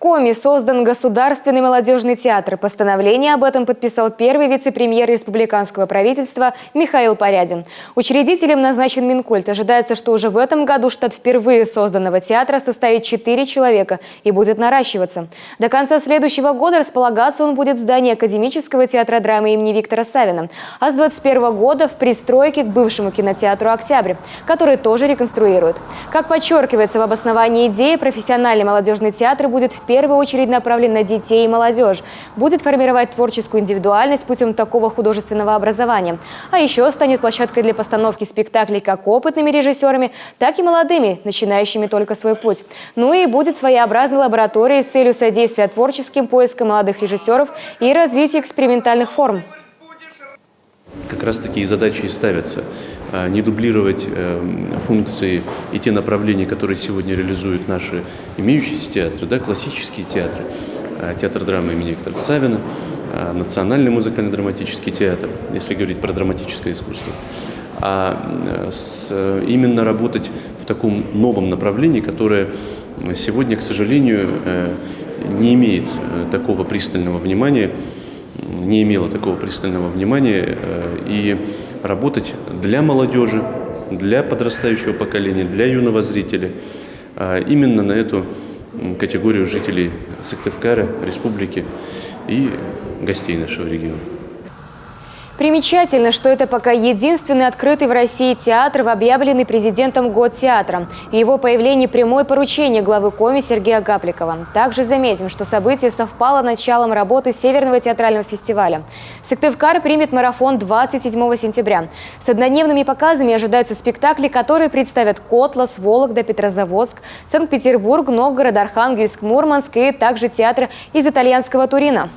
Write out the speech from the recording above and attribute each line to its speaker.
Speaker 1: Коми создан Государственный молодежный театр. Постановление об этом подписал первый вице-премьер республиканского правительства Михаил Порядин. Учредителем назначен Минкульт. Ожидается, что уже в этом году штат впервые созданного театра составит 4 человека и будет наращиваться. До конца следующего года располагаться он будет в здании Академического театра драмы имени Виктора Савина. А с 2021 года в пристройке к бывшему кинотеатру «Октябрь», который тоже реконструируют. Как подчеркивается в обосновании идеи, профессиональный молодежный театр будет в первую очередь направлен на детей и молодежь. Будет формировать творческую индивидуальность путем такого художественного образования. А еще станет площадкой для постановки спектаклей как опытными режиссерами, так и молодыми, начинающими только свой путь. Ну и будет своеобразной лабораторией с целью содействия творческим поискам молодых режиссеров и развитию экспериментальных форм.
Speaker 2: Как раз такие задачи и ставятся. Не дублировать функции и те направления, которые сегодня реализуют наши имеющиеся театры, да, классические театры, театр драмы имени Виктора Савина, Национальный музыкально-драматический театр, если говорить про драматическое искусство, именно работать в таком новом направлении, которое сегодня, к сожалению, не имеет такого пристального внимания, не имела такого пристального внимания, и работать для молодежи, для подрастающего поколения, для юного зрителя, именно на эту категорию жителей Сыктывкара, республики и гостей нашего региона.
Speaker 1: Примечательно, что это пока единственный открытый в России театр, объявленный президентом «Год театра». И его появление – прямое поручение главы Коми Сергея Гапликова. Также заметим, что событие совпало с началом работы Северного театрального фестиваля. Сыктывкар примет марафон 27 сентября. С однодневными показами ожидаются спектакли, которые представят Котлас, Вологда, Петрозаводск, Санкт-Петербург, Новгород, Архангельск, Мурманск и также театры из итальянского Турина.